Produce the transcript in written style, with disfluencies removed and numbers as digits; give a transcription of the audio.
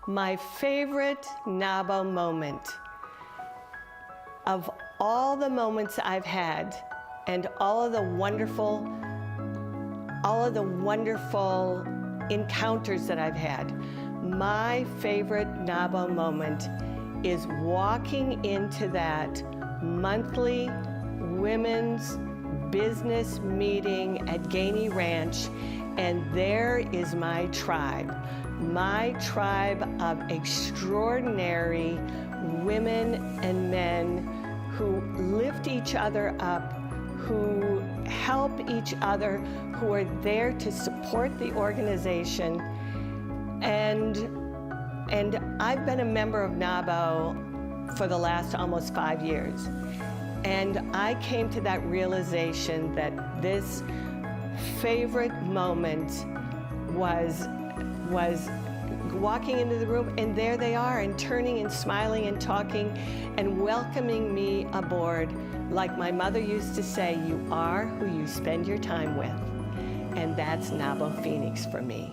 My favorite NAWBO moment of all the moments I've had and all of the wonderful encounters that I've had, my favorite NAWBO moment is walking into that monthly women's business meeting at Gainey Ranch, and there is my tribe of extraordinary women and men who lift each other up, who help each other, who are there to support the organization. And I've been a member of NAWBO for the last almost 5 years. And I came to that realization that this favorite moment was walking into the room, and there they are, and turning and smiling and talking and welcoming me aboard. Like my mother used to say, you are who you spend your time with. And that's NAWBO Phoenix for me.